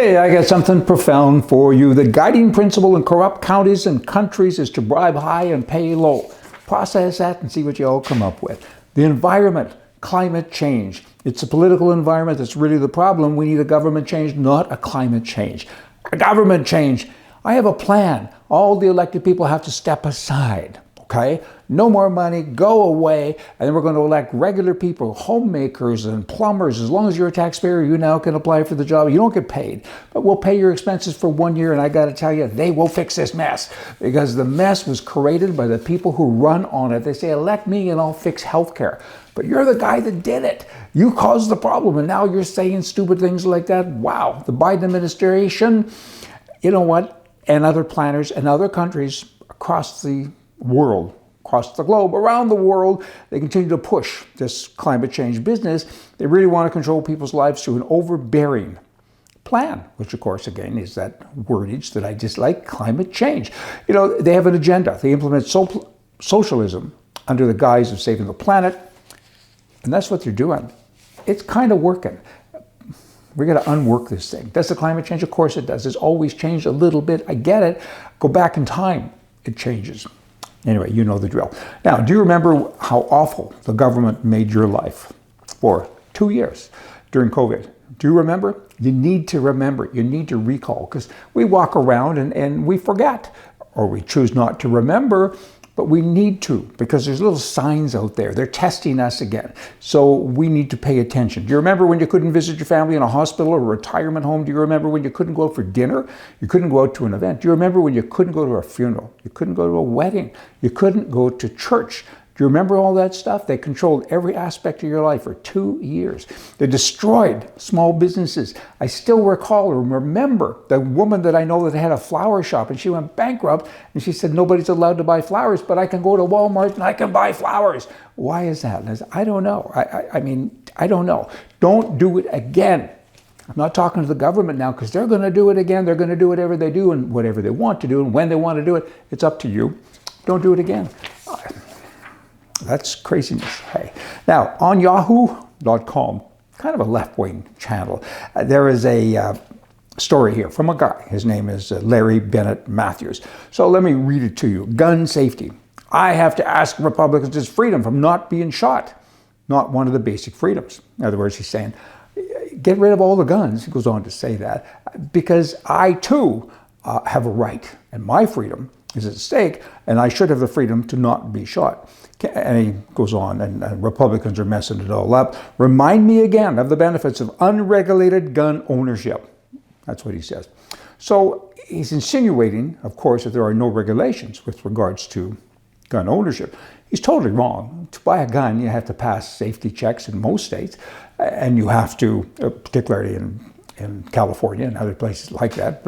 Hey, I got something profound for you. The guiding principle in corrupt counties and countries is to bribe high and pay low. Process that and see what you all come up with. The environment, climate change. It's a political environment that's really the problem. We need a government change, not a climate change. A government change. I have a plan. All the elected people have to step aside. Okay? No more money, go away, and then we're going to elect regular people, homemakers and plumbers. As long as you're a taxpayer, you now can apply for the job. You don't get paid, but we'll pay your expenses for 1 year, and I got to tell you, they will fix this mess, because the mess was created by the people who run on it. They say, elect me and I'll fix healthcare. But you're the guy that did it. You caused the problem, and now you're saying stupid things like that. Wow, the Biden administration, you know what, and other planners and other countries across the world, across the globe, around the world, they continue to push this climate change business. They really want to control people's lives through an overbearing plan, which of course, again, is that wordage that I dislike, climate change. You know, they have an agenda. They implement socialism under the guise of saving the planet, and that's what they're doing. It's kind of working. We got to unwork this thing. Does the climate change? Of course it does. It's always changed a little bit. I get it. Go back in time, it changes. Anyway, you know the drill. Now, do you remember how awful the government made your life for 2 years during COVID? Do you remember? You need to remember. You need to recall, because we walk around and we forget, or we choose not to remember, but we need to, because there's little signs out there. They're testing us again. So we need to pay attention. Do you remember when you couldn't visit your family in a hospital or a retirement home? Do you remember when you couldn't go out for dinner? You couldn't go out to an event. Do you remember when you couldn't go to a funeral? You couldn't go to a wedding. You couldn't go to church. Do you remember all that stuff? They controlled every aspect of your life for 2 years. They destroyed small businesses. I still recall or remember the woman that I know that had a flower shop, and she went bankrupt, and she said, nobody's allowed to buy flowers, but I can go to Walmart and I can buy flowers. Why is that? And I said, I don't know. I don't know. Don't do it again. I'm not talking to the government now, because they're going to do it again. They're going to do whatever they do and whatever they want to do, and when they want to do it, it's up to you. Don't do it again. That's craziness. Hey. Now, on yahoo.com, kind of a left-wing channel, there is a story here from a guy. His name is Larry Bennett Matthews. So let me read it to you. Gun safety. I have to ask Republicans his freedom from not being shot. Not one of the basic freedoms. In other words, he's saying, get rid of all the guns. He goes on to say that, because I too have a right, and my freedom is at stake, and I should have the freedom to not be shot. And he goes on, and Republicans are messing it all up. Remind me again of the benefits of unregulated gun ownership. That's what he says. So he's insinuating, of course, that there are no regulations with regards to gun ownership. He's totally wrong. To buy a gun, you have to pass safety checks in most states, and you have to, particularly in California and other places like that,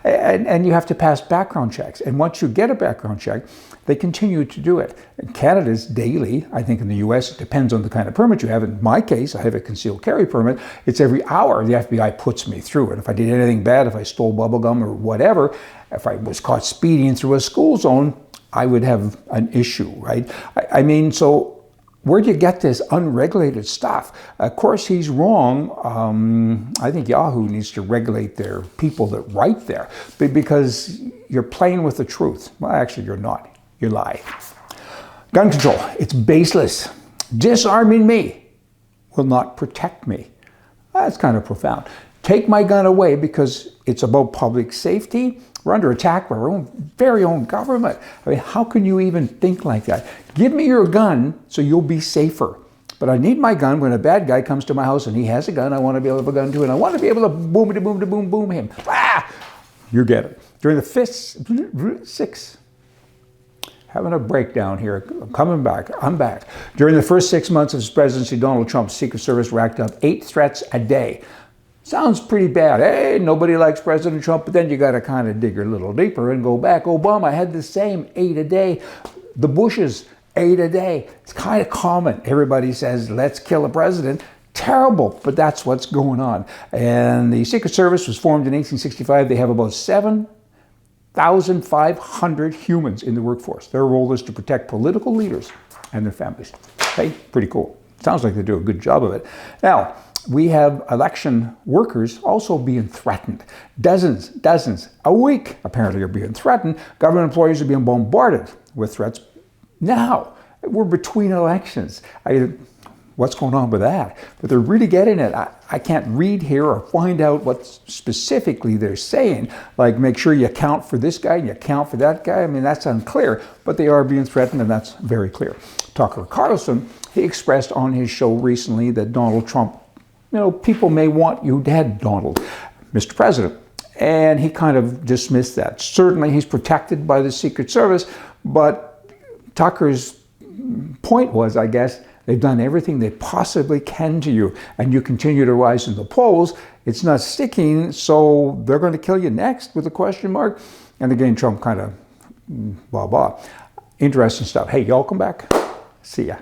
and you have to pass background checks. And once you get a background check, they continue to do it. In Canada's daily. I think in the US, it depends on the kind of permit you have. In my case, I have a concealed carry permit. It's every hour the FBI puts me through it. If I did anything bad, if I stole bubble gum or whatever, if I was caught speeding through a school zone, I would have an issue, right? I mean, so where do you get this unregulated stuff? Of course, he's wrong. I think Yahoo needs to regulate their people that write there, because you're playing with the truth. Well, actually, you're not. You lie. Gun control, it's baseless. Disarming me will not protect me. That's kind of profound. Take my gun away because it's about public safety. We're under attack by our very own government. I mean, how can you even think like that? Give me your gun so you'll be safer. But I need my gun when a bad guy comes to my house and he has a gun. I want to be able to have a gun too, and I want to be able to boom him. Ah! You get it. During the having a breakdown here. I'm back. During the first 6 months of his presidency, Donald Trump's Secret Service racked up 8 threats a day. Sounds pretty bad. Hey, nobody likes President Trump, but then you got to kind of dig a little deeper and go back. Obama had the same 8 a day. The Bushes, 8 a day. It's kind of common. Everybody says, let's kill a president. Terrible, but that's what's going on. And the Secret Service was formed in 1865. They have about 7,500 humans in the workforce. Their role is to protect political leaders and their families. Hey, pretty cool. Sounds like they do a good job of it. Now, we have election workers also being threatened. Dozens a week apparently are being threatened. Government employees are being bombarded with threats. Now, we're between elections. What's going on with that? But they're really getting it. I can't read here or find out what specifically they're saying. Like, make sure you account for this guy and you account for that guy. I mean, that's unclear, but they are being threatened, and that's very clear. Tucker Carlson, he expressed on his show recently that Donald Trump, people may want you dead, Donald, Mr. President. And he kind of dismissed that. Certainly, he's protected by the Secret Service, but Tucker's point was, I guess, they've done everything they possibly can to you, and you continue to rise in the polls. It's not sticking, so they're going to kill you next with a question mark. And again, Trump kind of blah, blah. Interesting stuff. Hey, y'all come back. See ya.